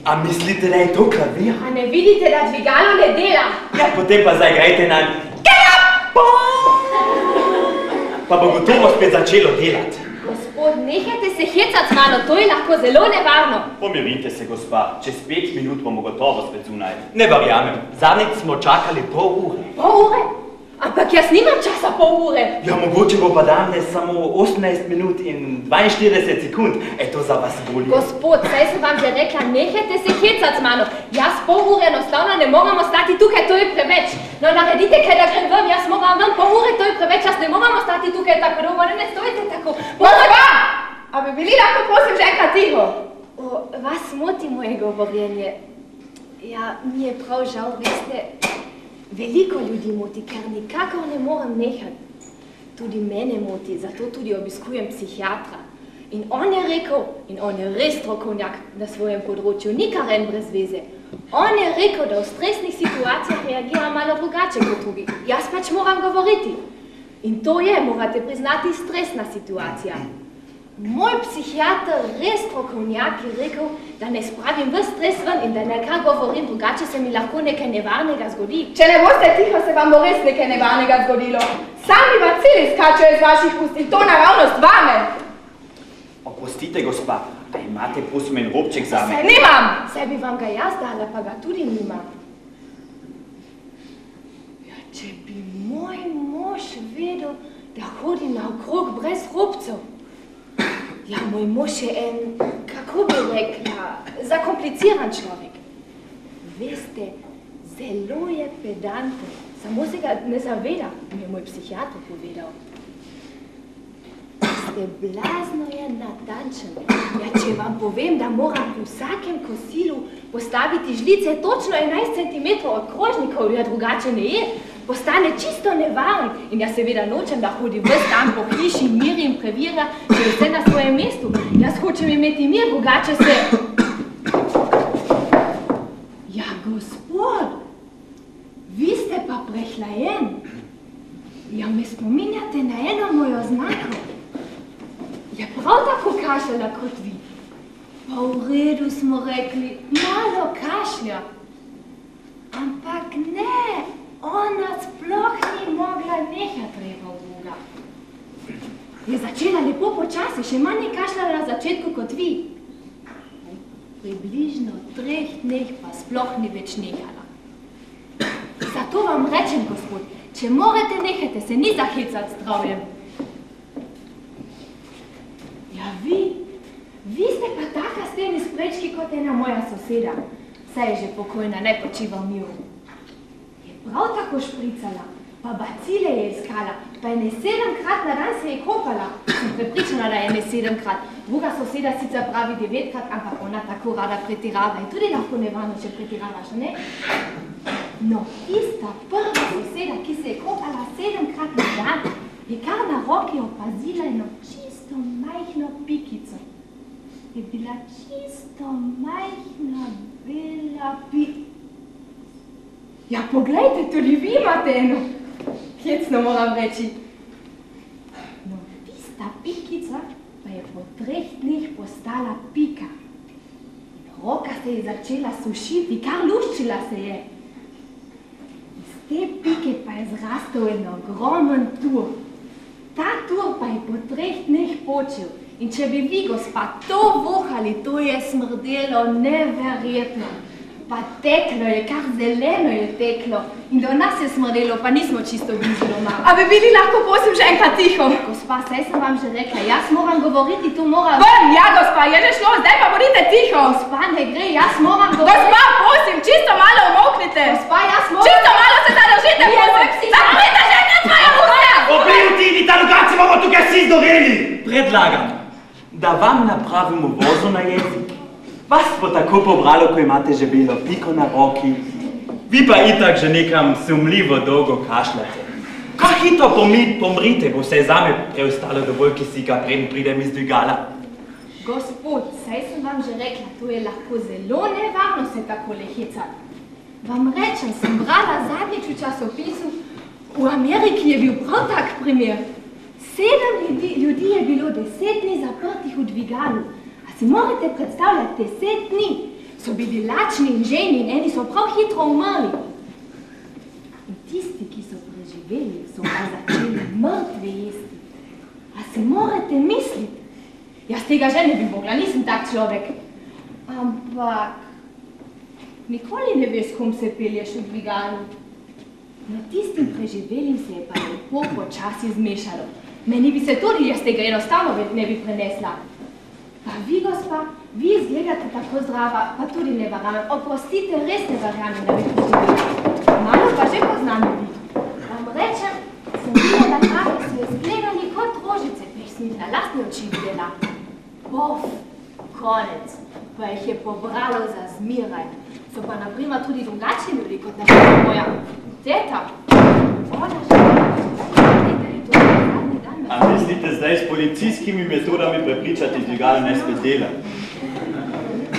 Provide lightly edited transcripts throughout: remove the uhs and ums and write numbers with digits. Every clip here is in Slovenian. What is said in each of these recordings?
A mislite, da je to klavir? A ne vidite, da dvigalo ne dela? Ja, potem pa zagrajte na... Pa bo gotovo spet začelo delati. Gospod, nehajte se hecati z mano, to je lahko zelo nevarno. Pomirite se, gospa, čez 5 minut bomo gotovo spet zunaj. Ne verjamem, zadnjič smo čakali pol ure. Pol ure? Ampak jaz nimam časa pol ure. Ja, mogoče bo pa danes samo 18 minut in 42 sekund. To za vas bolje. Gospod, saj sem vam že rekla, nehajte se hecati z mano. Jaz pol ure enostavno ne moramo stati tukaj, to je preveč. No, naredite kaj, da grem ven, jaz moram ven, pol ure, to je preveč, jaz ne moramo stati tukaj tako dolgo, ne stojite tako. Gospa! A bi bili lahko prosim že enkrat tiho? Vas moti moje govorjenje. Ja, mi je prav žal, veste, veliko ljudi moti, ker nikakor ne morem nehati. Tudi mene moti, zato tudi obiskujem psihiatra. In on je rekel, in on je res strokovnjak na svojem področju, ni karen brez veze. On je rekel, da v stresnih situacijah reagira malo drugače kot drugi. Jaz pač moram govoriti. In to je, morate priznati, stresna situacija. Moj psihiater, res strokovnjak, je rekel, da ne spravim ves stres ven in da nekaj govorim, drugače se mi lahko nekaj nevarnega zgodi. Če ne boste tiho, se vam bo res nekaj nevarnega zgodilo. Sami bacili skačejo iz vaših ust in to naravnost vame. Oprostite, gospa, a imate prosim en robček zame? Se nimam! Saj bi vam ga jaz dala, pa ga tudi nimam. Ja, če bi moj mož vedel, da hodim naokrog brez robcev. Ja, moj mož je en, kako bi rekla, zakompliciran človek. Veste, zelo je pedanten, samo se ga ne zaveda, mi je moj psihiater povedal. Ste blazno je natančen. Ja, če vam povem, da moram pri vsakem kosilu postaviti žlice točno 11 cm od krožnikov, ja drugače ne je, postane čisto nevaren. In jaz seveda nočem, da hodi ves dan po hiši, mir in previra, če je vse na svojem mestu. Jaz hočem imeti mir, drugače se... Ja, gospod, vi ste pa prehlajen. Ja, me spominjate na eno mojo znako. Je prav tako kašljala kot vi. Pa v redu smo rekli, malo kašlja. Ampak ne, ona sploh ni mogla nehati reva Boga. Je začela lepo počasi, še manj je kašljala na začetku kot vi. Približno 3 dneh pa sploh ni več nehala. Zato vam rečem, gospod, če morate nehajte se ni zahecati s zdravjem. Ja, vi ste pa taka s temi sprečki kot ena moja soseda. Saj je že pokojna, ne počiva v miru. Je prav tako špricala, pa bacile je iskala, pa je ne 7-krat na dan se je kopala. Sem prepričana, da je ne 7-krat. Druga soseda sicer pravi 9-krat, ampak ona tako rada pretirava. In tudi lahko nevarno, če pretiravaš, ne? No, tista prva soseda, ki se je kopala 7-krat na dan, je kar na roki opazila eno čisto majhno pikico. Je bila čisto majhna, bela Ja, poglejte, tudi vi imate eno. Hecno moram reči. No, tista pikica pa je po 3 dneh postala pika. In roka se je začela sušiti, kar luščila se je. Iz te pike pa je zrastel en ogromen tur. Ta tur pa je po 3 dneh počil. In če bi vi, gospa, to vohali, to je smrdelo neverjetno. Pa teklo je, kar zeleno je teklo. In do nas je smrdelo, pa nismo čisto blizu doma. A bi bili lahko prosim že enkrat tiho? Gospa, saj sem vam že rekla, jaz moram govoriti, tu moram... Ven, ja, gospa, je že šlo, zdaj pa bodite tiho. Gospa, ne gre, jaz moram govoriti... Gospa, prosim, čisto malo umoknite. Gospa, jaz moram... Čisto malo se zadržite, prosim. Zaprite že enkrat svoja usta. Oprijutini, talugaci bomo tukaj vsi zdoreli. Predlagam, da vam napravimo vozo na jezik. Vas bo tako pobralo, ko imate že belo piko na roki. Vi pa itak že nekam sumljivo dolgo kašljate. Kaj hitro pomrite, bo vse zame preostalo dovolj kisika, preden pridem iz dvigala. Gospod, saj sem vam že rekla, to je lahko zelo nevarno se takole hecati. Vam rečem, sem brala zadnjič v časopisu, v Ameriki je bil prav tak primer. 7 ljudi je bilo 10 dni zaprtih v dvigalu. Si morate predstavljati 10 dni. so bili lačni in ženi in eni so prav hitro umrli. In tisti, ki so preživeli, so pa začeli mrtve jesti. A si morate misliti? Jaz tega že ne bi mogla, nisem tak človek. Ampak nikoli ne veš, kom se pelješ v dvigalu. No, tistim preživelim se je pa lepo počasi zmešalo. Meni bi se tudi jaz tega enostavno ne bi prenesla. Pa vi, gospa, vi izgledate tako zdrava, pa tudi ne verjamem. Oprostite, res ne verjamem, da bi preživeli. Malo pa že poznam ljudi. Vam rečem, sem videla, kako so izgledali kot rožice, pa jih sem jih na lastne oči videla. Pof, konec, pa jih je pobralo za zmiraj. So pa naprimer tudi drugačni ljudi, kot naprimer moja teta. Ona že A mislite zdaj s policijskimi metodami prepričati dvigalo ne spet dela?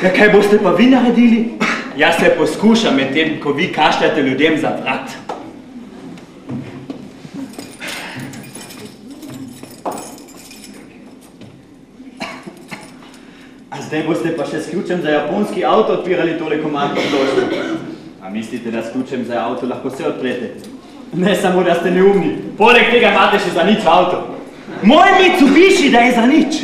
Ja, kaj boste pa vi naredili? Jaz se poskušam med tem, ko vi kašljate ljudem za vrat. A zdaj boste pa še s ključem za japonski avto odpirali tole komarko ploščo. A mislite, da s ključem za avto lahko vse odprete? Ne samo, da ste neumni, poleg tega imate še za nič avto. Moj Mitsubishi, da je za nič.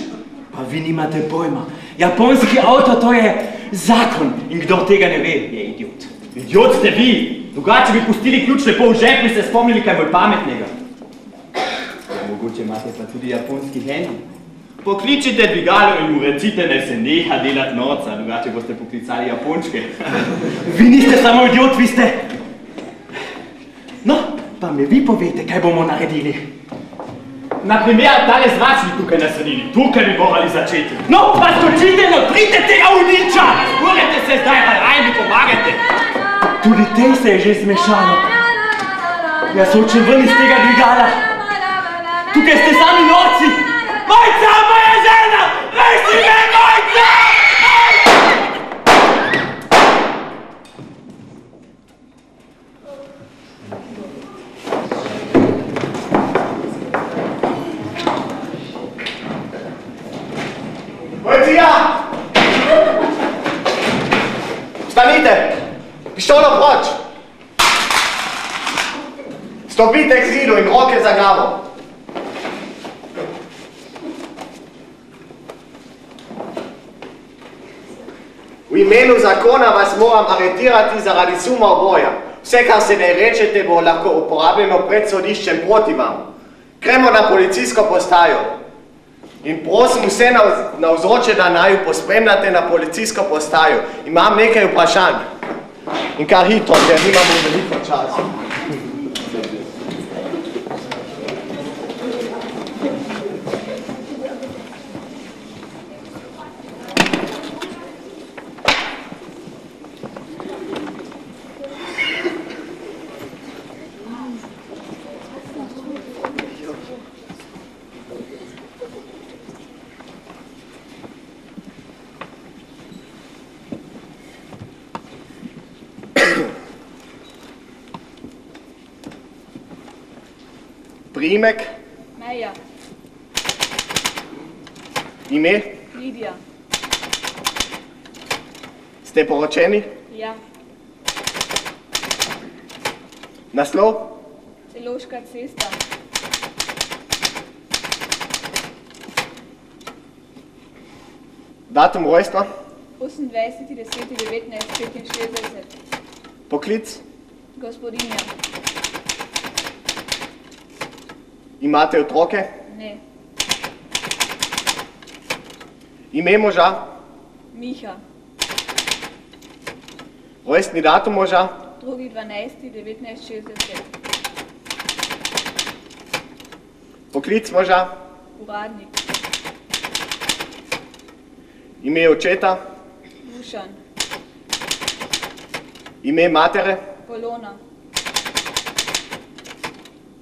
Pa vi nimate pojma. Japonski avto, to je zakon. In kdo tega ne ve, je idiot. Idiot ste vi. Drugače bi pustili ključ lepo v žep in se spomnili kaj bolj pametnega. Ja, mogoče imate pa tudi japonski handy. Pokličite dvigalo in mu recite, da se neha delati norca, drugače boste poklicali Japončke. Vi niste samo idiot, vi ste... No, pa mi vi povete, kaj bomo naredili. Naprimer, tale zračnik tukaj na sredini. Tukaj bi morali začeti. No, pa skočite, no, prite tega uniča! Morate se zdaj raj mi pomagate. Tudi tej se je že zmešalo. Jaz hočem ven iz tega dvigala. Tukaj ste sami norci. Mojca, moja žena! Reši me, Mojca! Policija! Stanite! Pištolo proč! Stopite k zidu in roke za glavo. V imenu zakona vas moram aretirati zaradi suma oboja. Vse, kar se ne rečete, bo lahko uporabljeno pred sodiščem proti vam. Gremo na policijsko postajo. In prosim vse navzoče, da naju pospremljate na policijsko postajo. Imam nekaj vprašanj. In kar hitro, ker nimamo veliko časa. Priimek? Meja. Ime? Lidija. Ste poročeni? Ja. Naslov? Celoška cesta. Datum rojstva? 28.10.1965. Poklic? Gospodinja. Imate otroke? Ne. Ime moža? Miha. Rojstni datum moža? 2.12.1960. Poklic moža? Uradnik. Ime očeta? Dušan. Ime matere? Polona.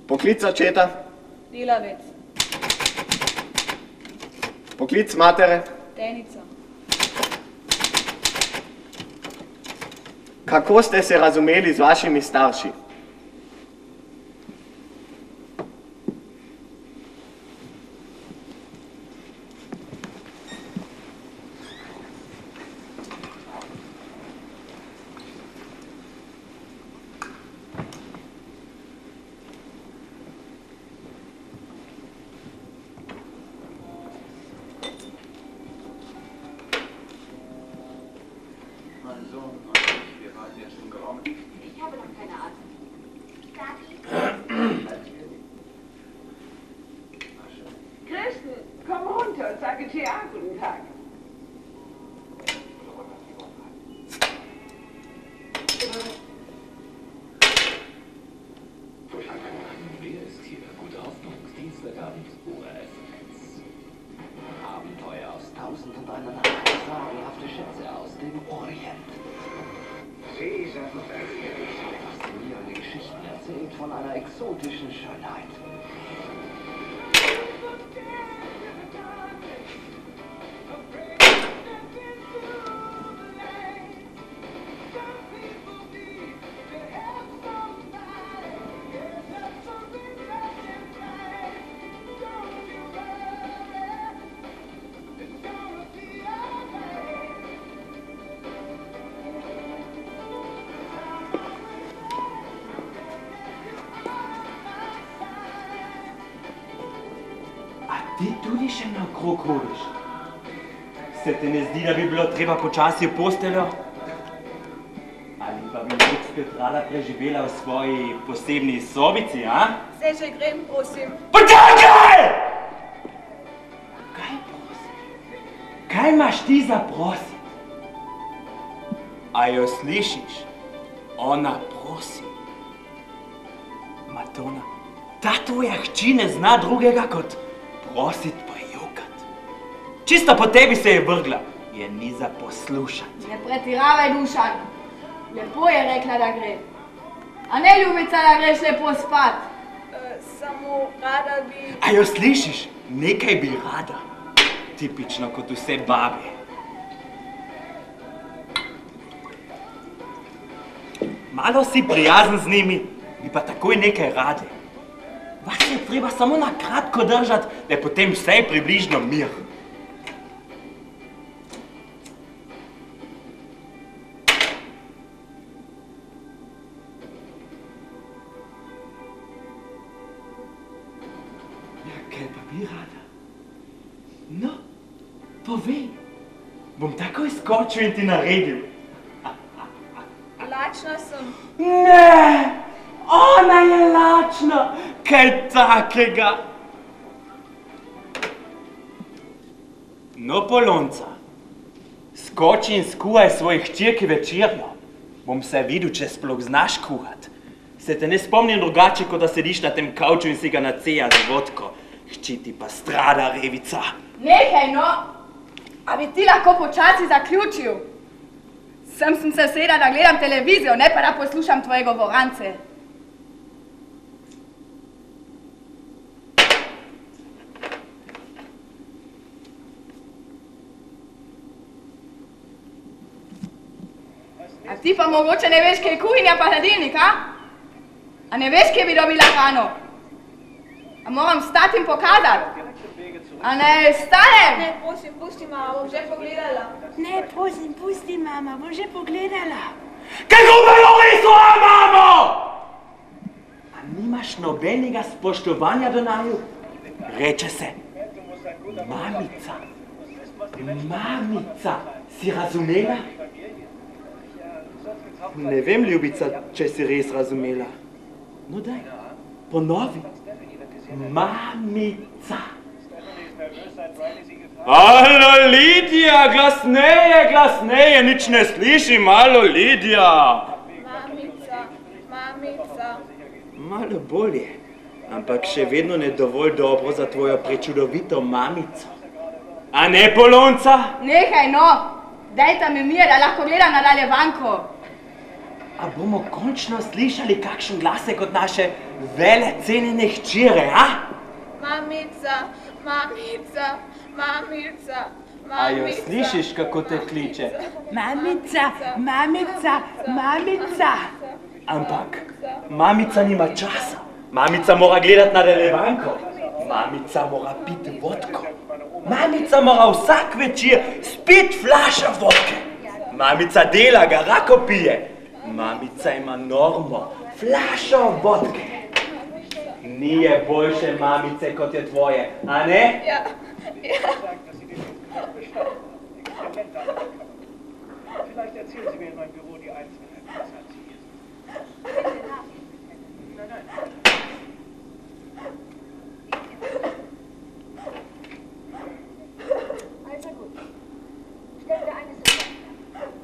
Poklic očeta? Delavec. Poklic matere? Tenica. Kako ste se razumeli z vašimi starši? von einer exotischen Schönheit. Ti tudi še na krog hodiš? Se te ne zdi, da bi bilo treba počasi v posteljo? Ali pa bi Lux spet rada preživela v svoji posebni sobici, a? Se že grem, prosim. Počakaj! Kaj prosim? Kaj imaš ti za prosim? A jo slišiš? Ona prosi. Madonna, ta tvoja hči ne zna drugega kot prosit pa jokat. Čisto po tebi se je vrgla, je ni za poslušati. Ne pretiravaj, Dušan. Lepo je rekla, da gre. A ne, ljubica, da greš lepo spat? Samo rada bi... A jo slišiš? Nekaj bi rada. Tipično kot vse babe. Malo si prijazen z njimi, bi pa takoj nekaj rade. Vas je treba samo na kratko držati, da je potem vse približno mir. Ja, kaj pa bi rada? No, povej. Bom takoj skočil in ti naredil. Lačna sem. Ne! Ona je lačna! Kaj takega? No, Polonca, skoči in skuhaj svojih hčerki večerjo. Bom se videl, če sploh znaš kuhat. Se te ne spomnim drugače, kot da sediš na tem kavču in si ga naceja z vodko. Hči ti pa strada, revica. Nehaj, no! A bi ti lahko počasi zaključil? Sem se usedla, da gledam televizijo, ne pa da poslušam tvoje govorance. A ti pa mogoče ne veš, kje je kuhinja pa hladilnik, a? A ne veš, kje bi dobila hrano? A moram stati in pokazati? A ne, stanem! Ne, prosim, pusti, mama, bom že pogledala. Ne, prosim, pusti, mama, bom že pogledala. Kaj govori svojo mamo? A nimaš nobenega spoštovanja do naju? Reče se mamica. Mamica, si razumela? Ne vem, ljubica, če si res razumela. No daj, ponovi. Mamica. Alo, Lidija, glasneje, glasneje, nič ne slišim, alo, Lidija. Mamica, mamica. Malo bolje, ampak še vedno ne dovolj dobro za tvojo prečudovito mamico. A ne, Polonca? Nehaj, no! Dajta mi mir, da lahko gledam nadaljevanko. A bomo končno slišali kakšen glasek od naše velecenjene hčere, a? Mamica, mamica, mamica, mamica. A jo slišiš, kako te kliče? Mamica, mamica, mamica. Ampak mamica nima časa. Mamica mora gledati nadaljevanko. Mamica mora piti vodko. Mamica mora vsak večer spit flaša vodke. Mamica dela, ga rako pije. Mamica ima normo, flašo vodke. Nije boljše mamice, kot je tvoje, a ne? Ja, ja. Vielleicht erzählen Sie mir in meinem Büro die Einzelheiten. Was hat sie hier? Nein, nein. Also gut. Stell dir eines fest.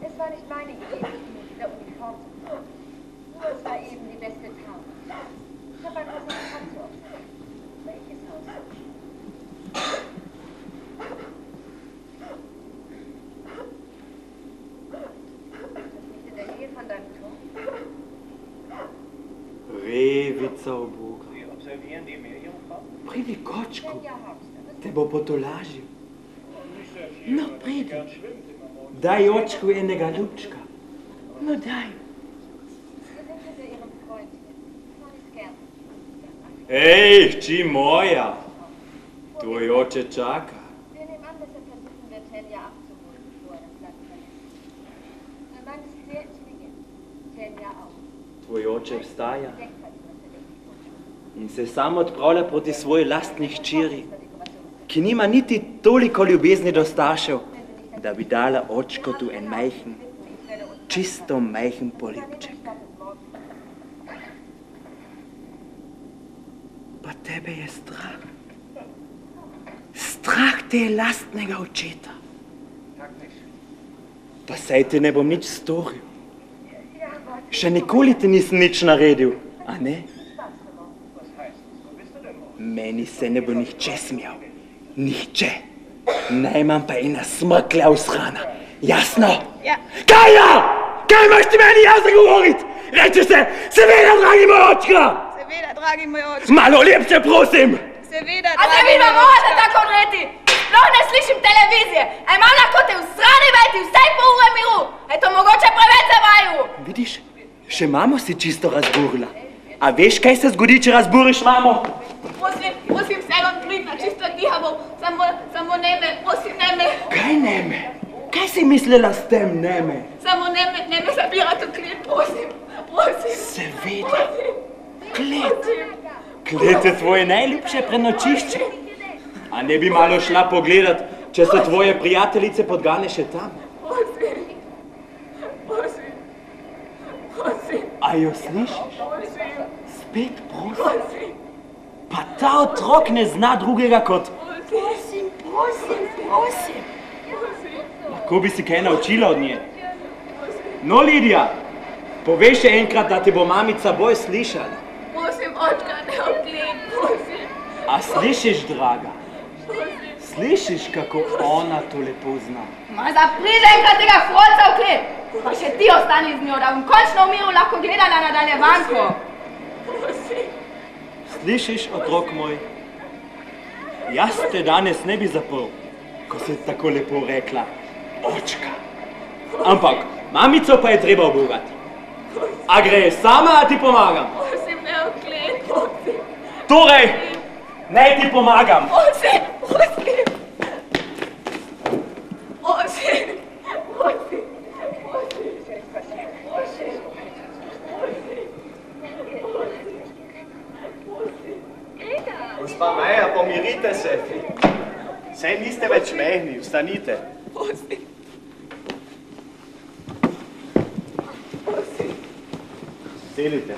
Es war nicht meine Idee, mich in dieser Uniform zu tragen. Nur es war eben die beste Tarnung. Ich habe ein Resultat zu observieren. Welches Haus? Das ist nicht deca Boga. Sie observieren die Meerjungfrau? Pridi kočku, Ja, Hauptstadt. te bo potolažil. Nicht sehr viel, No, weil sie pridi. gern schwimmt immer morgens. Daj očku enega ljubčka. No, daj. Wir sind hinter Ihrem Freund hier. Kann ich gern. Ej, hči moja, tvoj oče čaka. Wir nehmen an, dass er versuchen wird, Tenja abzuholen, bevor er das Land verlässt. Mein Mann ist sehr intelligent. Tenja auch. Tvoj oče vstaja Denkt an ihn, was er denkt. in se sam odpravlja proti svoji lastni hčeri, ki nima niti toliko ljubezni do staršev, da bi dala očkotu en majhen, čisto majhen polipček. Pa tebe je strah. Strah te je lastnega očeta. Pa saj te ne bom nič storil. Še nikoli ti nisem nič naredil, a ne? Meni se ne bo nihče smijal. Nihče. Najmanj pa ena smrklja usrana. Jasno? Ja. Kaj ja? Kaj imaš ti meni jaz govorit? Reče se, seveda, dragi moj očka! Seveda, dragi moj oče. Malo lepše, prosim! Seveda, A se dragi vi moj ne oče. morate tako odreti? Sploh ne slišim televizije. A imam lahko te v strani veti vsaj pol ure miru. Je to mogoče preveč za vaju? Vidiš, še mamo si čisto razburila. A veš, kaj se zgodi, če razburiš mamo? Prosim, Seron, prid na čisto dihavo. Samo ne me, prosim, ne me. Kaj ne me? Kaj si mislila s tem ne me? Samo ne me zabirati v klet, prosim. Seveda. Klet. Klet je tvoje najljubše prenočišče. A ne bi malo šla pogledat, če so tvoje prijateljice podgane še tam? A jo slišiš? Spet prosim. Pa ta otrok ne zna drugega kot prosim. Lahko bi si kaj naučila od nje. No, Lidija, povej še enkrat, da te bo mamica bolj slišala. Prosim, očka, ne odklen, prosim. A slišiš, draga? Slišiš, kako ona to lepo zna? Ma zapriže enkrat tega frolca v klet. Pa še ti ostani z njo, da bom končno v miru lahko gledala nadaljevanko. Slišiš, otrok moj? Jaz te danes ne bi zaprl, ko si tako lepo rekla, očka. Ampak mamico pa je treba obogati. A greš sama, a ti pomagam? Prosim, ne odklen, prosim. Torej, naj ti pomagam. Prosim. Gospa Maja, pomirite se. Saj niste več mehni, vstanite. Sedite.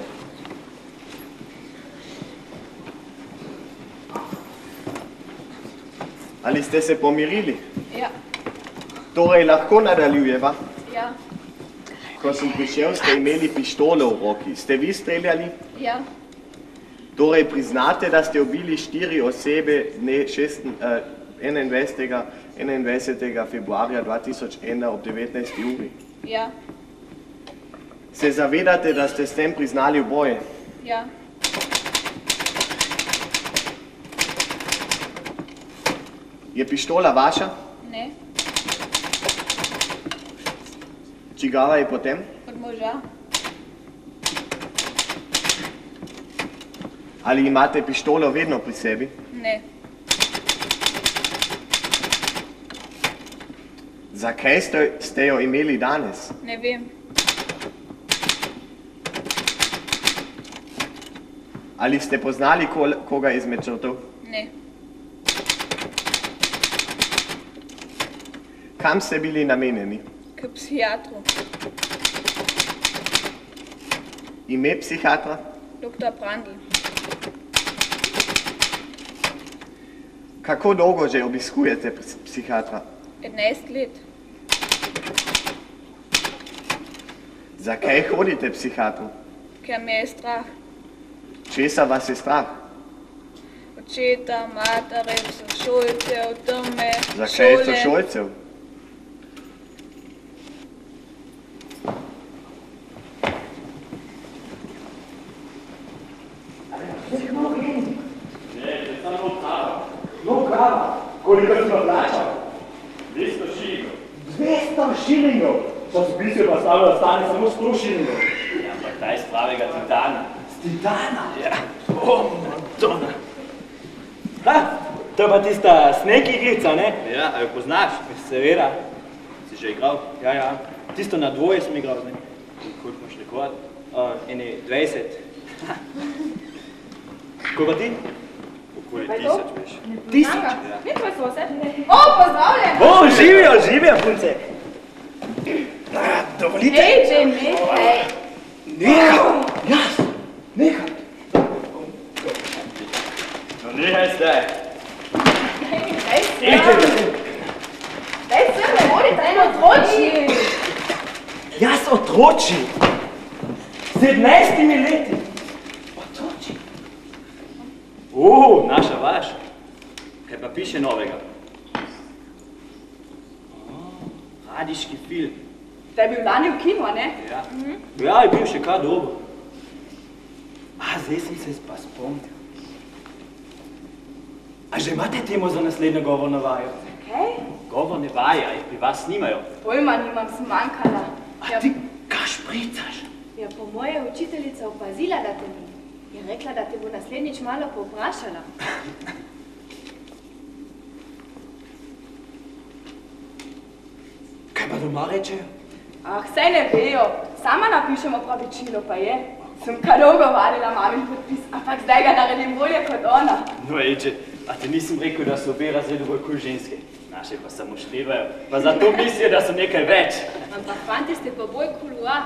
Ali ste se pomirili? Ja. Torej lahko nadaljujeva? Ja. Ko sem prišel, ste imeli pištolo v roki. Ste vi streljali? Ja. Torej priznate, da ste ubili 4 osebe dne 21. februarja 2001 ob 19. uri. Ja. Se zavedate, da ste s tem priznali oboje? Ja. Je pištola vaša? Ne. Čigava je potem? Od moža. Ali imate pištolo vedno pri sebi? Ne. Zakaj ste jo imeli danes? Ne vem. Ali ste poznali koga izmed žrtev? Ne. Kam ste bili namenjeni? K psihiatru. Ime psihiatra? Dr. Brandl. Kako dolgo že obiskujete psihiatra? 11 let. Zakaj hodite psihiatru? Ker me je strah. Česa vas je strah? Očeta, matere, sošolcev, teme, Zakaj sošolcev? kava. Koliko si pa plačal? 200 šilingov. 200 šilingov? Časopis je pa stavil, da stane samo 100 šilingov. Ja, ampak ta je iz pravega titana. Z titana? Ja. O, Madonna. Ha, to je pa tista sneg igrica, ne? Ja, a jo poznaš? Seveda. Si že igral? Ja. Tisto na dvoje sem igral z njim. Koliko imaš rekord? Ene 20. Koliko pa ti? Okoli Pa je to? 1000, veš. Nanga, ni tvoj sosed? O, pozdravljen! O, živijo, punce. Dovolite? Hej, že nehaj. Nehaj. No, nehaj zdaj. Daj se, ne morite, eno otroči. Jaz otroči. 17 leti. Otroči. Naša vaš. Kaj pa piše novega? Radiški film. Da je bil lani v kinu, a ne? Ja. Ja, je bil še kar dober. Zdaj sem se pa spomnil. A že imate temo za naslednjo govorno vajo? Kaj? Govorne vaje, a jih pri vas snimajo. Pojma nimam, zmanjkala. A ti kaj špricaš? Ja, po moje učiteljica opazila, da te ni. Je rekla, da te bo naslednjič malo povprašala. Kaj pa doma rečejo? Saj ne vejo. Sama napišem opravičilo, pa je. Sem kar dolgo valila mamin podpis, ampak zdaj ga naredim bolje kot ona. No, Eče, a te nisem rekel, da so obe razredu bolj kot ženske. Naše pa samo števajo, pa zato mislijo, da so nekaj več. Ampak fanti ste pa bolj kulua.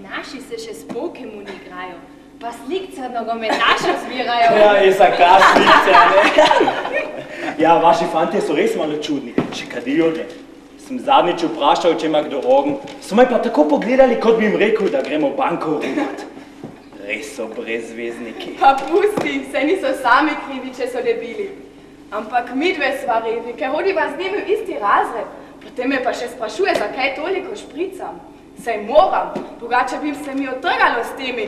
Naši se še s Pokemon igrajo, pa slikce nogometašev zbirajo. Ja, Esa, kaj slikce, ne? Ja, vaši fantje so res malo čudni, še kadijo, ne? Sem zadnjič vprašal, če ima kdo ogen, so me pa tako pogledali, kot bi jim rekel, da gremo v banko rumat. Res so brezvezniki. Pa pusti, saj niso sami krivi, če so debili. Ampak midve sva revi, ker hodiva z njimi v isti razred. Potem me pa še sprašuje, zakaj toliko špricam. Saj moram, drugače bi se mi otrgalo s temi.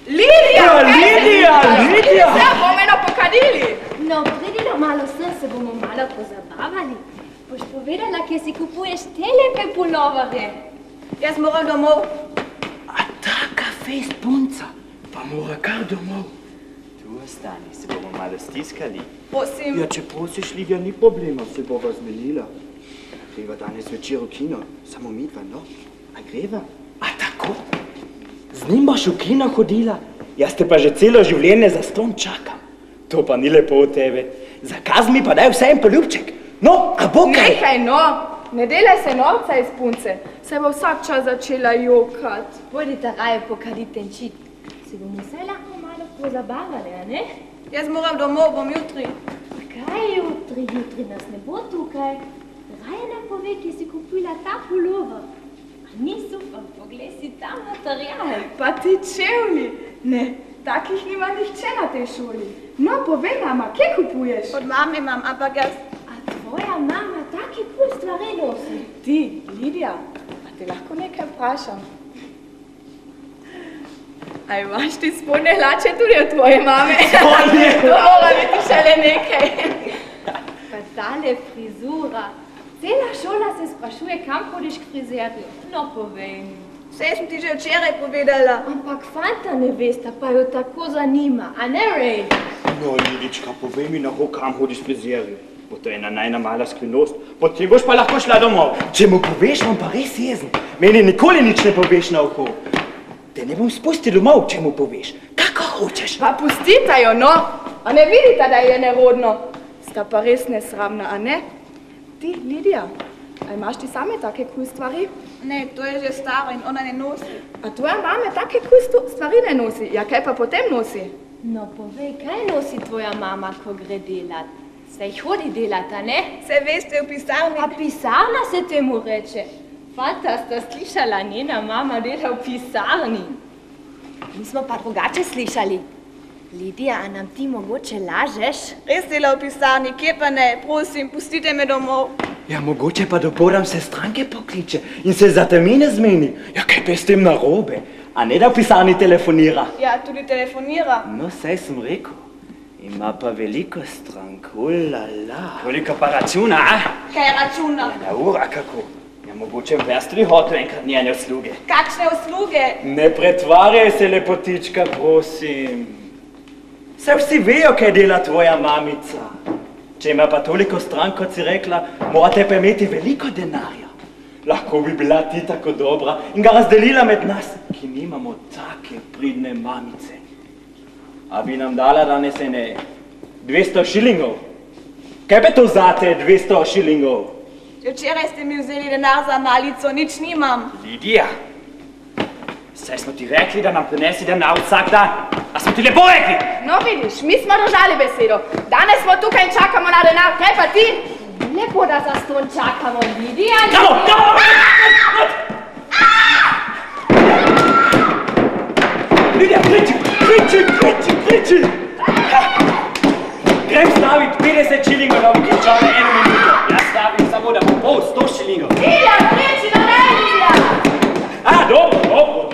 Lidija! Lidija! Se bomo eno pokadili. No, pridi no malo sem, se bomo malo pozabavali. Boš povedala, kje si kupuješ te lepe puloverje. Jaz moram domov. A taka fejst punca, pa mora kar domov. Tu ostani, se bomo malo stiskali. Prosim. Ja, če prosiš, Lidija, ni problema, se bova zmenila. Greva danes večer v kino, samo midva, no? A greva? A tako? Z njim boš v kino hodila? Jaz te pa že celo življenje zastonj čakam. To pa ni lepo od tebe. Zakaz mi pa daj vse en poljubček. No, a bo kaj? Nekaj no, ne delaj se norca iz punce. Se bo vsak čas začela jokat. Pojdite raje pokaditi tenčit. Se bomo vse lahko malo pozabavali, a ne? Jaz moram domov, bom jutri. Kaj jutri? Jutri nas ne bo tukaj. Raje nam pove, kje si kupila ta pulover. A ni super, poglej si ta material. Pa ti čevlji. Ne, takih nima nihče na tej šoli. No, povej nama, kje kupuješ? Od mame imam, ampak jaz... A tvoja mama take kul stvari nosi. Ti, Lidija, a te lahko nekaj vprašam? A imaš ti spodnje hlače tudi od tvoje mame? Spodnje To mora biti šele nekaj. Pa tale frizura. Cela šola se sprašuje, kam hodiš k frizerju. No, povej mi. Vse sem ti že včeraj povedala. Ampak fanta ne veste, pa jo tako zanima, a ne, Ray? No, Lidička, povej mi lahko, kam hodiš frizerju. Bo to ena najna mala skrivnost, potem boš pa lahko šla domov. Če mu poveš, bom pa res jezen. Meni nikoli nič ne poveš na oko. Te ne bom spustil domov, če mu poveš. Kako hočeš? Pa pustite jo, no. A ne vidite, da je nerodno? Sta pa res nesramna, a ne? Ti, Lidija, a imaš ti same take kul stvari? Ne, to je že staro in ona ne nosi. A tvoja mama take kul stvari ne nosi? Ja, kaj pa potem nosi? No, povej, kaj nosi tvoja mama, ko gre delat? Se jih hodi delat, a ne? Se veste, v pisarni. A pisarna se temu reče. Fanta, sta slišala, njena mama dela v pisarni. Mi smo pa drugače slišali. Lidija, a nam ti mogoče lažeš? Res dela v pisarni, kje pa ne? Prosim, pustite me domov. Ja, mogoče pa dopoldan se stranke pokliče in se za termine zmeni. Ja, kaj pa s tem narobe? A ne da v pisarni telefonira? Ja, tudi telefonira. No, saj sem rekel. Ima pa veliko strank, ulala. Koliko pa računa, a? Kaj računa? Na ura kako? Ja, mogoče v Vestri hotel enkrat njene usluge. Kakšne usluge? Ne pretvarjaj se, lepotička, prosim. Se vsi vejo, kaj dela tvoja mamica. Če ima pa toliko strank, kot si rekla, morate pa imeti veliko denarja. Lahko bi bila ti tako dobra in ga razdelila med nas, ki nimamo take pridne mamice. A bi nam dala danes ene 200 šilingov? Kaj pa to zate 200 šilingov? Včeraj ste mi vzeli denar za malico, nič nimam. Lidija, saj smo ti rekli, da nam prinesi denar vsak dan. A smo ti lepo rekli? No vidiš, mi smo držali besedo. Danes smo tukaj in čakamo na denar, kaj pa ti? Lepo, da zastonj čakamo, Lidija. Kamo! Lidija, kriči! Grem staviti 50 šilingov na vključavne 1 minuto. Jaz stavim samo, da bo pol 100 šilingov. Lidija, kriči, da ne, Lidija! Dobro.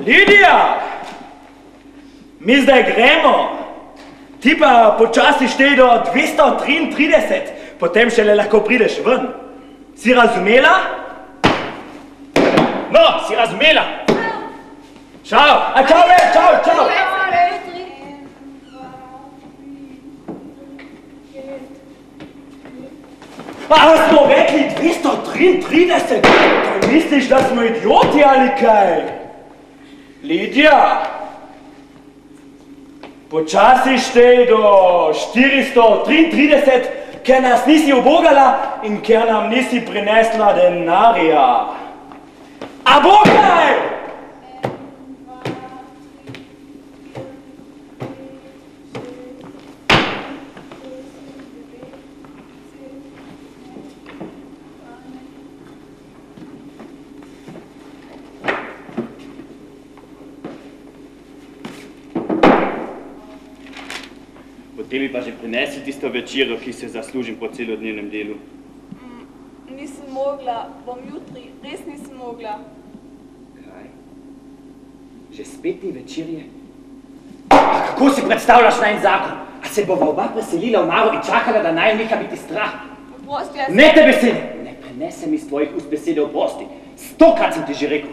Lidija! Mi zdaj gremo. Ti pa počasi štej do 233, potem šele lahko prideš ven. Si razumela? No, si razumela? Čau! Čau! A smo rekli 233? Kaj misliš, da smo idioti ali kaj? Lidija! Počasi štej do 433, ker nas nisi ubogala in ker nam nisi prinesla denarja. A bogaj! Potem mi pa že prinesi tisto večero, ki se zaslužim po celodnevnem delu. Nisem mogla, bom jutri, res nisem mogla. Kaj? Že spet ni večerje? Kako si predstavljaš najin zakon? A se bova oba preselila v Maro in čakala, da naj neha biti strah? Oprosti, jaz... Ne te besede! Ne prenesem iz tvojih ust besede oprosti. 100-krat sem ti že rekel.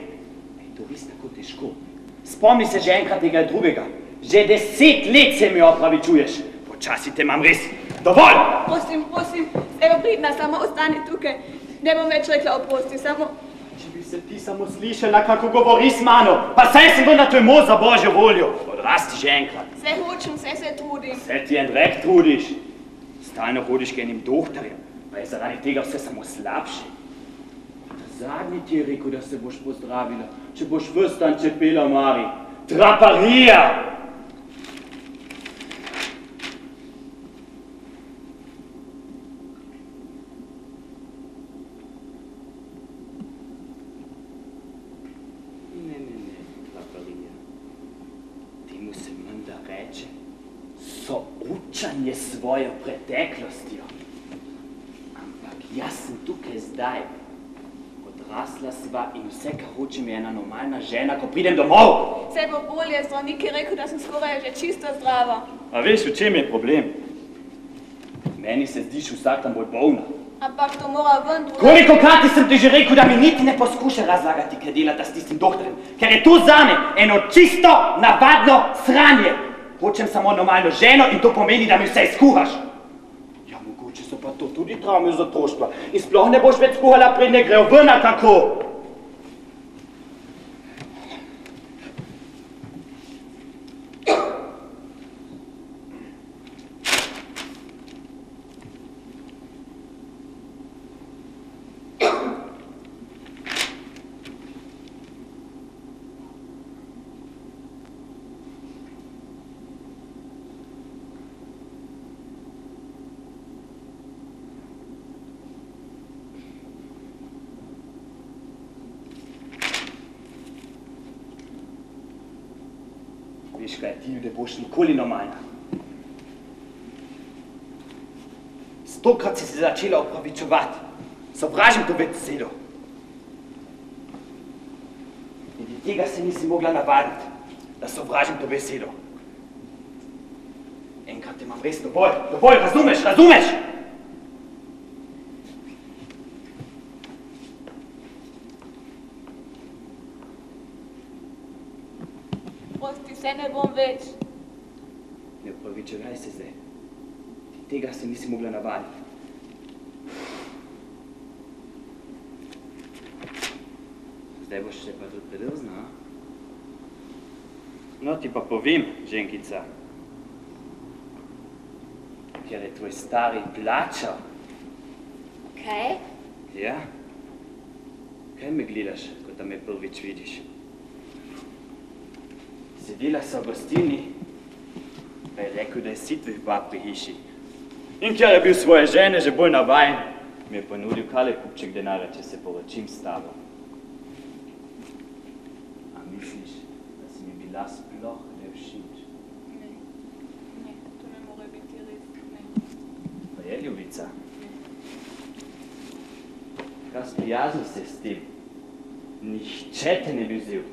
Je to res tako težko? Spomni se že enkrat tega drugega. Že 10 let se mi opravičuješ. Počasi te imam res. Dovolj! Prosim, evo pridna, samo ostani tukaj. Ne bom več rekla oprosti, samo... Če bi se ti samo slišala, kako govori s mano, pa saj sem bil na tvoj moč za Božjo voljo. Odrasti že enkrat. Vse hočem, vse se trudim. Vse ti en rek trudiš. Stalno hodiš k enim doktorjem, pa je zaradi tega vse samo slabše. Zadnji ti je rekel, da se boš pozdravila, če boš ves dan čepela v Mari. Traparija! Soočanje s svojo preteklostjo. Ampak jaz sem tukaj zdaj. Odrasla sva in vse, kar hočem, je ena normalna žena, ko pridem domov. Vse bo bolje, zdravnik je rekel, da sem skoraj že čisto zdrava. A veš, v čem je problem? Meni se zdiš vsak dan bolj bolna. Ampak to mora ven drugače. Kolikokrat sem ti že rekel, da mi niti ne poskuša razlagati, kaj delata s tistim doktorjem, ker je to zame eno čisto navadno sranje. Hočem samo normalno ženo in to pomeni, da mi vse skuhaš. Ja, mogoče so pa to tudi travme iz otroštva in sploh ne boš več skuhala, pred ne grejo ven, a kako? Veš kaj, ti ne boš nikoli normalna. 100-krat si se začela opravičevati. Sovražim to besedo. In tega se nisi mogla navaditi, da sovražim to besedo. Enkrat imam res dovolj, razumeš? Prosti, se ne bom več. Ne opravičevaj se zdaj. Tega se nisi mogla navaditi. Zdaj boš še pa tudi predrzna, a? No, ti pa povem, ženkica, ker je tvoj stari plačal. Kaj? Ja? Kaj me gledaš, ko da me prvič vidiš? Sedela so v gostilni, pa je rekel, da je sitvih bab pri hiši. In ker je bil svoje žene že bolj navajen, mi je ponudil kale kupček denarja, če se poročim s tabo. A misliš, da si mi bila sploh ne všeč? Ne, to ne more biti res, ne. Pa je ljubica? Kaj sprijaznil se s tem? Nihče te ne bi vzel.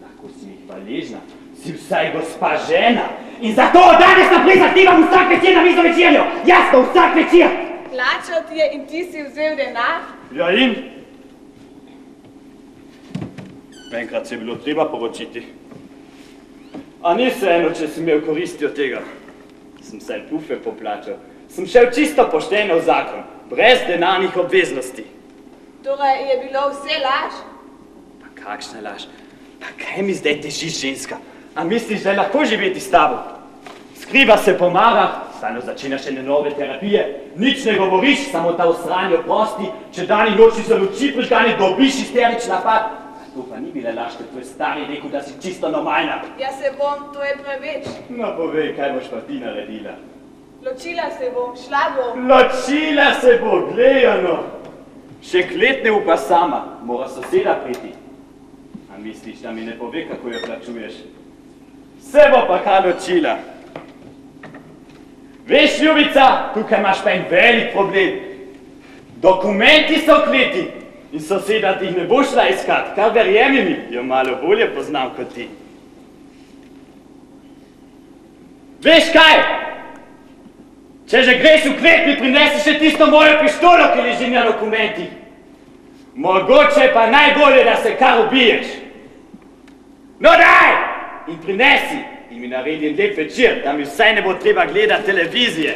Lahko si mi hvaležna, si vsaj gospa žena. In zato od danes naprej zahtevam vsak večer na mizo večerjo. Jasno, vsak večer. Plačal ti je in ti si vzel denar? Ja in? Enkrat se je bilo treba poročiti. A ni vseeno, če si imel koristi od tega. Sem se pufe poplačal. Sem šel čisto pošteno v zakon, brez denarnih obveznosti. Torej je bilo vse laž? Pa kakšna laž? Pa kaj mi zdaj težiš, ženska? A misliš, da je lahko živeti s tabo? Skriva se po marah, stalno začinaš ene nove terapije, nič ne govoriš, samo ta osranje oprosti, če dan in noč se luči prižgane, dobiš isterični napad. To pa ni bila laž, ker tvoj stari rekel, da si čisto normalna. Ja se bom, to je preveč. No povej, kaj boš pa ti naredila? Ločila se bom, šla bom. Ločila se bo, glejano. Še kletne upa sama, mora soseda priti. A misliš, da mi ne pove, kako jo plačuješ? Se bo pa kaj ločila. Veš, ljubica, tukaj imaš pa en velik problem. Dokumenti so kleti in soseda ti jih ne bo šla iskat, kar verjemi mi, jo malo bolje poznam kot ti. Veš kaj? Če že greš v klet, mi prinesi še tisto mojo pištolo, ki leži na dokumentih. Mogoče pa najbolje, da se kar ubiješ. No daj! In prinesi in mi naredi en lep večer, da mi vsaj ne bo treba gledati televizije.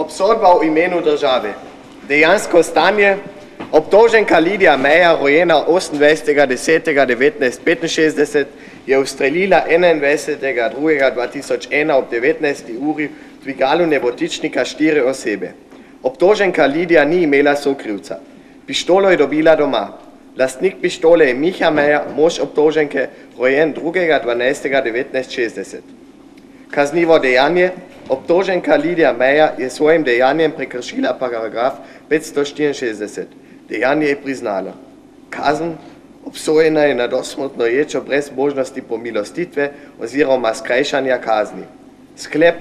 Obsodba v imenu države. Dejansko stanje. Obtoženka Lidija Meja, rojena 28.10.1965, je ustrelila 21.2.2001 ob 19. uri v dvigalu nebotičnika 4 osebe. Obtoženka Lidija ni imela sokrivca. Pištolo je dobila doma. Lastnik pištole je Miha Meja, mož obtoženke, rojen 2.12.1960. Kaznivo dejanje. Obtoženka Lidija Meja je svojim dejanjem prekršila paragraf 564. Dejanje je priznala. Kazen. Obsojena je na dosmrtno ječo brez možnosti pomilostitve oziroma skrajšanja kazni. Sklep.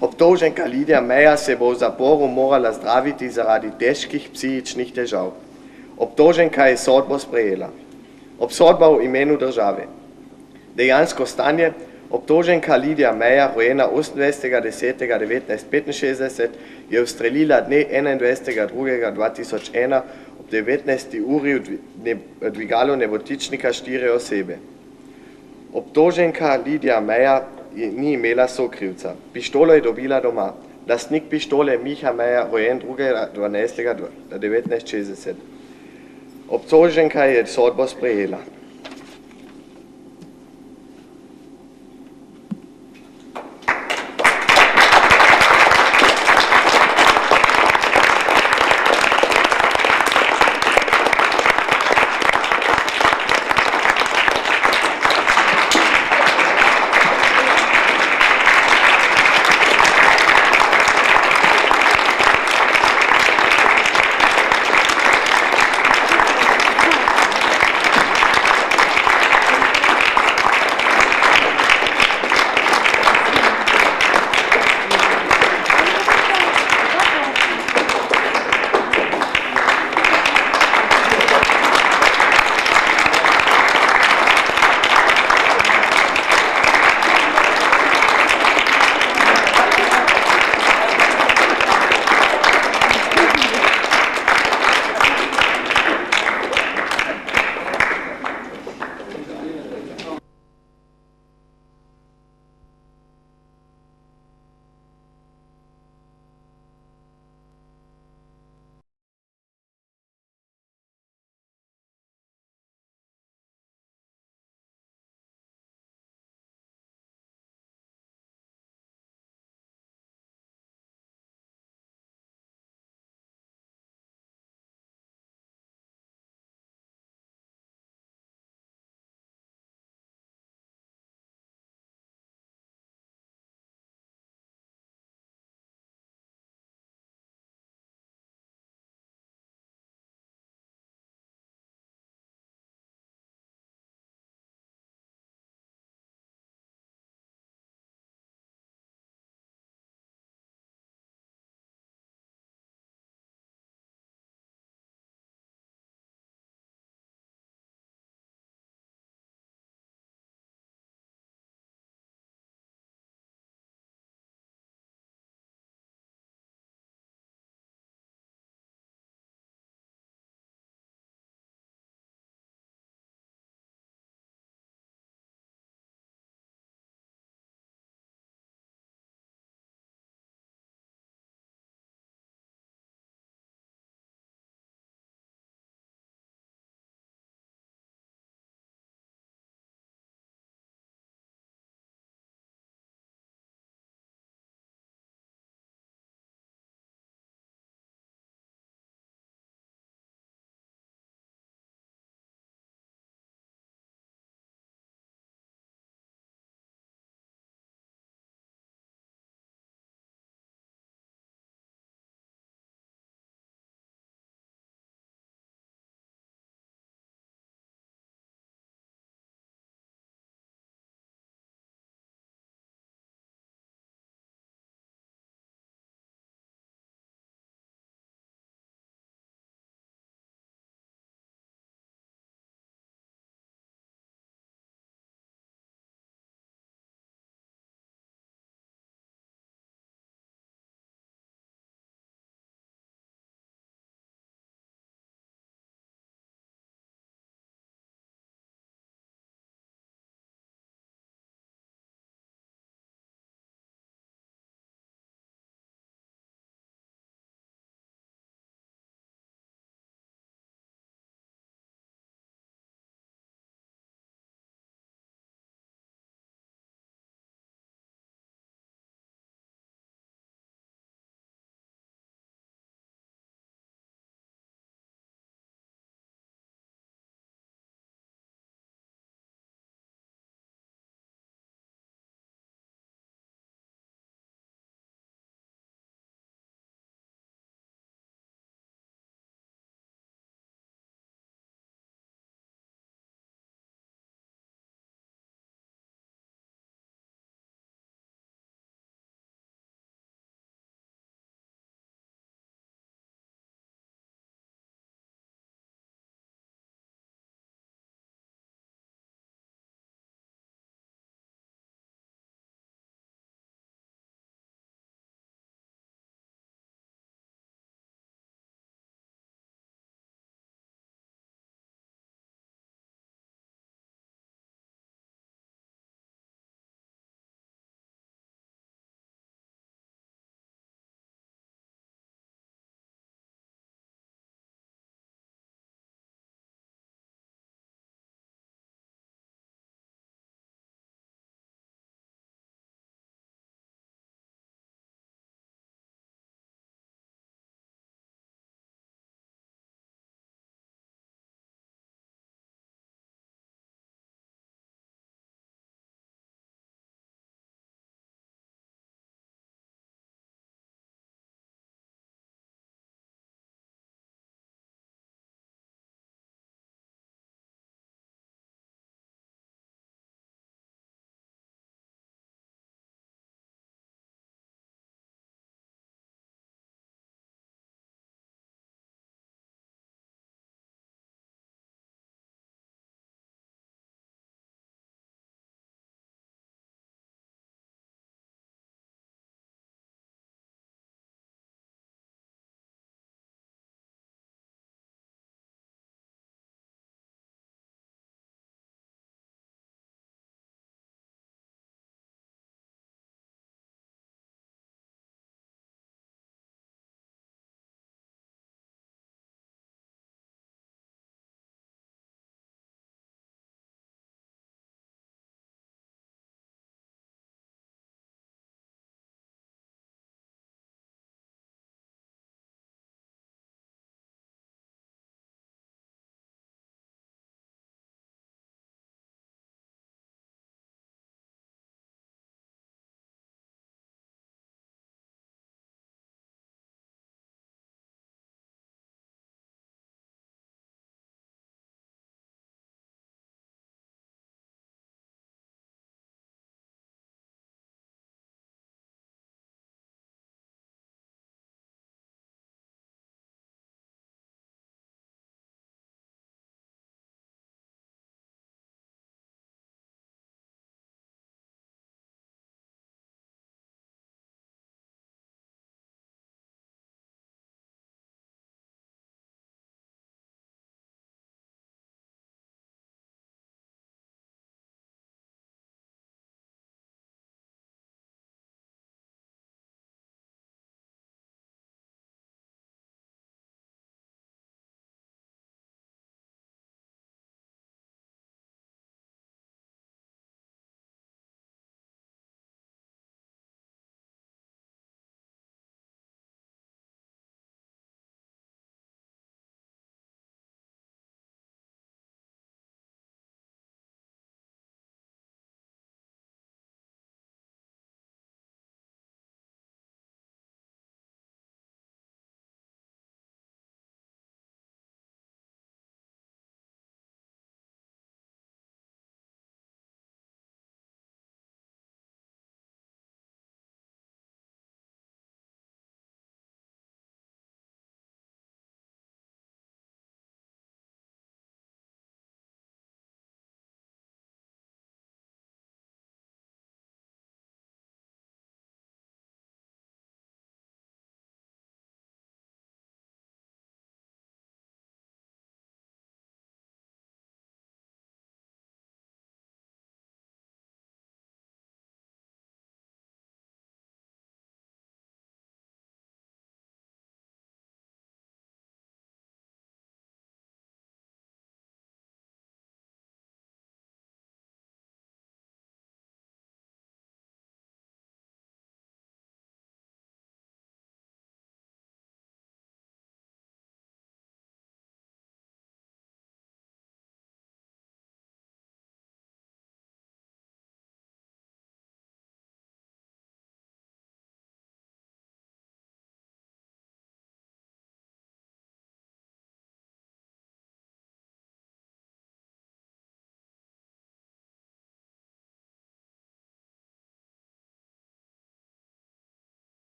Obtoženka Lidija Meja se bo v zaporu morala zdraviti zaradi težkih psihičnih težav. Obtoženka je sodbo sprejela. Obsodba v imenu države. Dejansko stanje. Obtoženka Lidija Meja, rojena 28.10.1965, je ustrelila dne 21.2.2001 ob 19. uri v dvigalu nebotičnika 4 osebe. Obtoženka Lidija Meja ni imela sokrivca. Pištolo je dobila doma. Lastnik pištole Miha Meja, rojen 2.12.1960. Obtoženka je sodbo sprejela.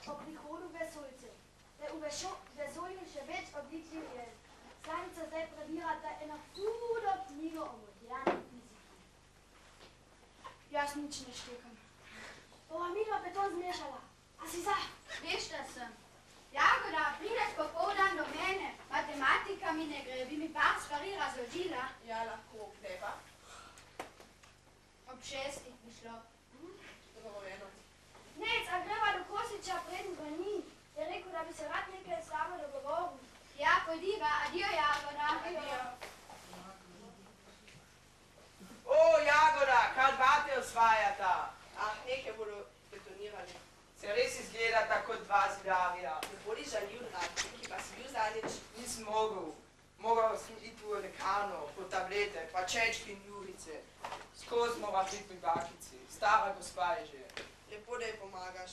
o prihodu vesoljcev. Da je vesolju še več odličnih je. Slanica zdaj previrata ena hudo knjigo o moderni fiziki. Jaz nič ne štekam. Bova midva beton zmešala. A si za? Veš, da sem. Jagoda, prideš popoldan do mene. Matematika mi ne gre, bi mi par stvari razložila. Ja, lahko, kdaj pa? Ob 6 bi šlo. Dogovorjeno. Nec, a greva do Kosiča preden zvoni. Je rekel, da bi se rad nekaj s tabo dogovoril. Ja, pojdiva, adijo, Jagoda. Adijo. O, Jagoda, kaj dva te osvajata? Ah, nekaj bodo betonirali. Se res izgledata kot dva zidarja. Ne bodi žaljiv, drag, ki pa si bil zadnjič. Nisem mogel. Moral sem iti v lekarno, po tablete, pa čečke in jurice. Skozi mora biti pri bakici. Stara gospa je že. Lepo, da ji pomagaš.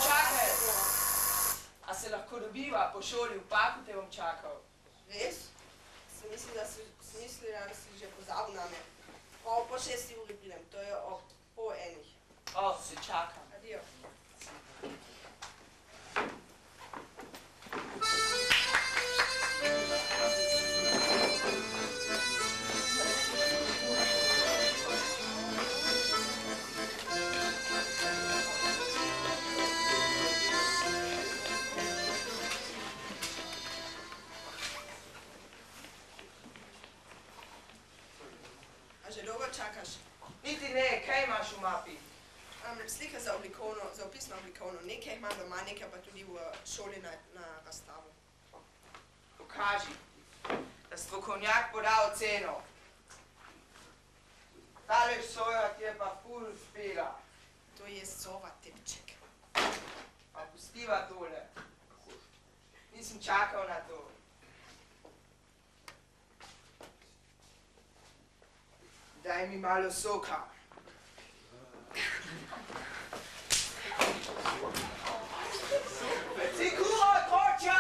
Čakaj! A se lahko dobiva po šoli, v parku te bom čakal. Res? Sem mislila, da si že pozabil name. Pa po 6 uri pridem, to je ob pol enih. O, se čakam. Adijo. A že dolgo čakaš? Niti ne, kaj imaš v mapi? Slike za opisno oblikovno. Nekaj imam doma, nekaj pa tudi v šoli na razstavu. Pokaži, da strokovnjak poda oceno. Tale soja ti je pa ful uspela. To je sova, tipček. Pa pustiva tole. Nisem čakal na to. Daj mi malo soka. Sicuro, torča!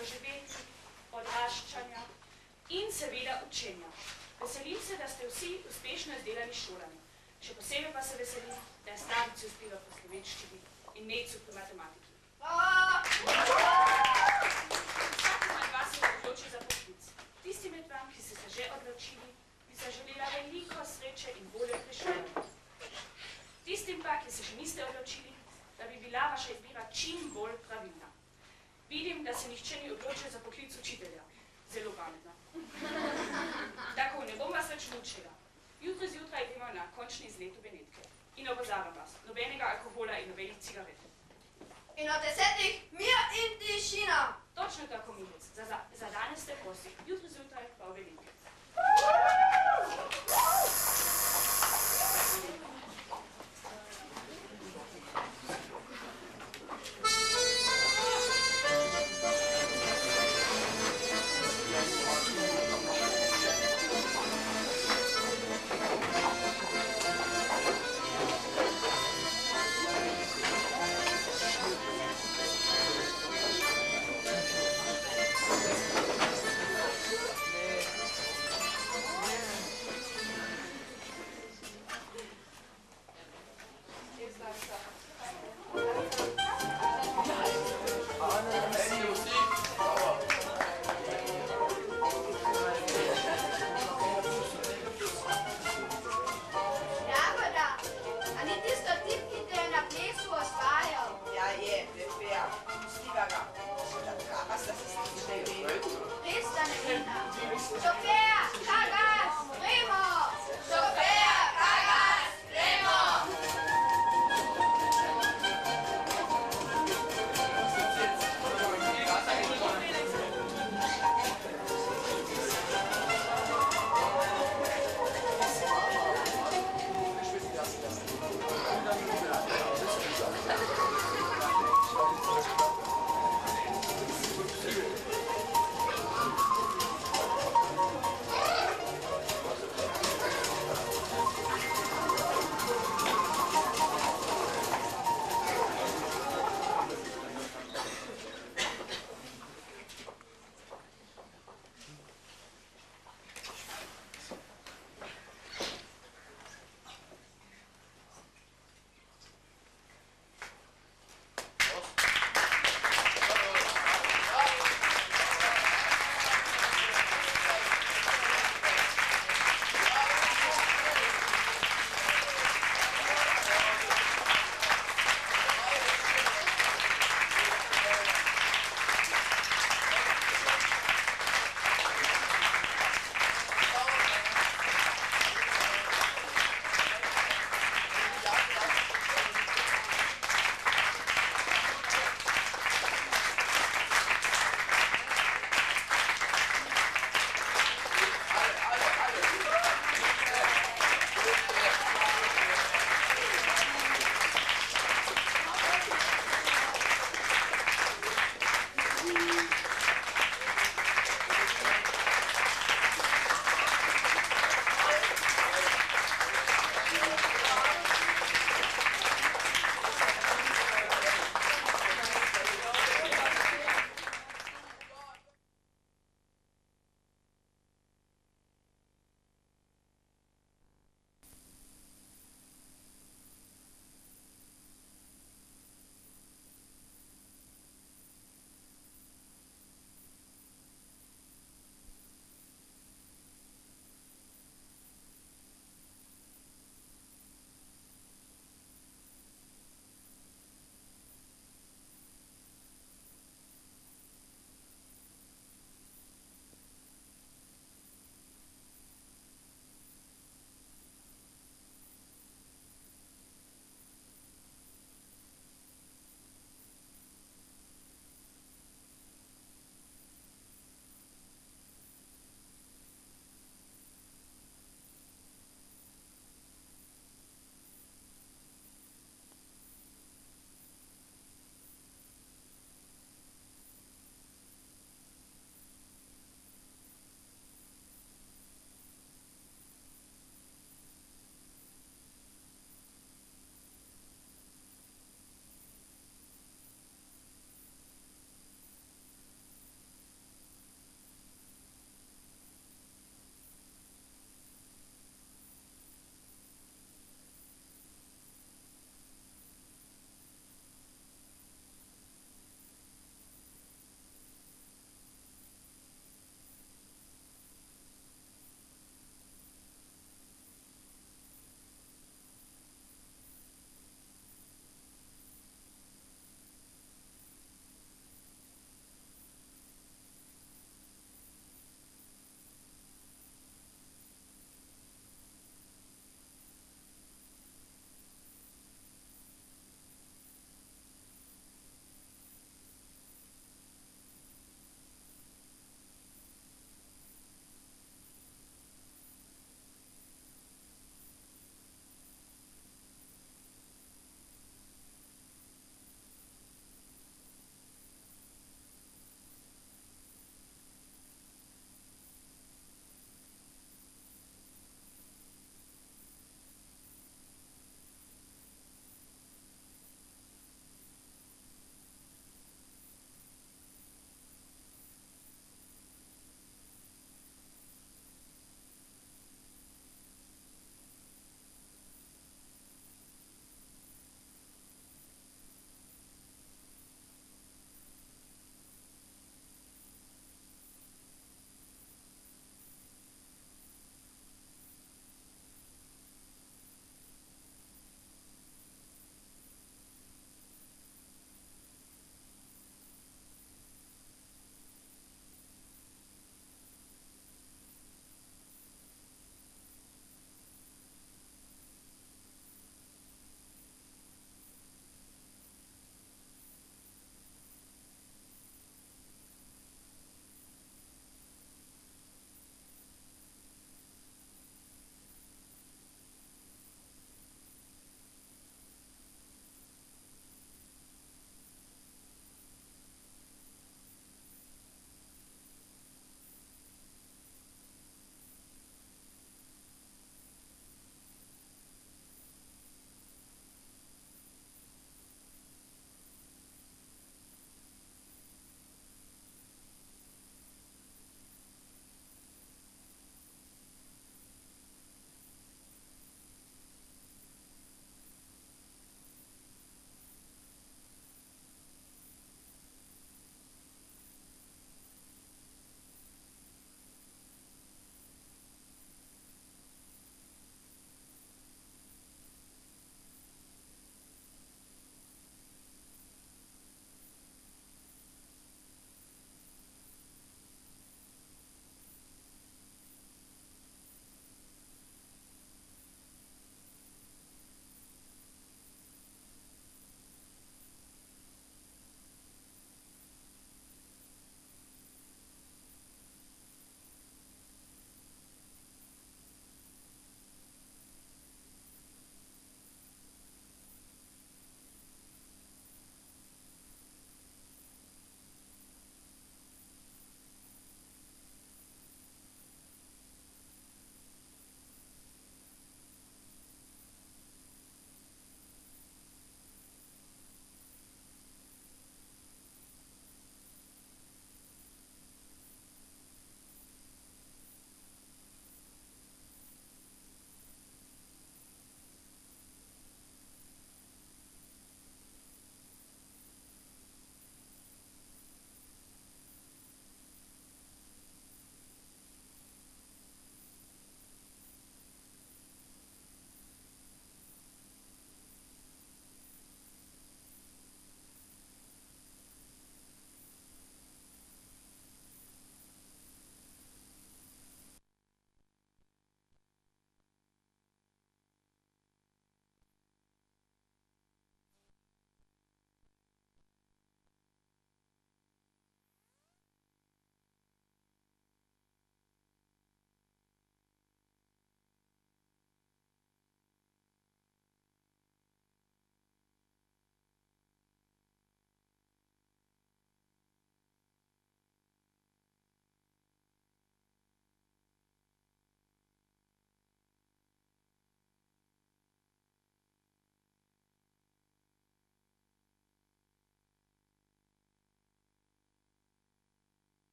doživetij, odraščanja in seveda učenja. Veselim se, da ste vsi uspešno izdelali šolanje. Še posebej pa se veselim, da je Stavici uspelo po slovenščini in Necu po matematiki. Vsak med vas se odloči za poklic. Tisti med vam, ki ste se že odločili, bi se želela veliko sreče in volje pri šolanju. Tistim pa, ki se še niste odločili, da bi bila vaša izbira čim bolj pravilna. Vidim, da se nihče ni odločil za poklic učitelja. Zelo pametno. Tako, ne bom vas več mučila. Jutri zjutraj gremo na končni izlet v Benetke. In opozarjam vas, nobenega alkohola in nobenih cigaret. In od 10 mir in tišina. Točno tako, Milec. Za danes ste prosti. Jutri zjutraj pa v Benetke. Res da ne vem.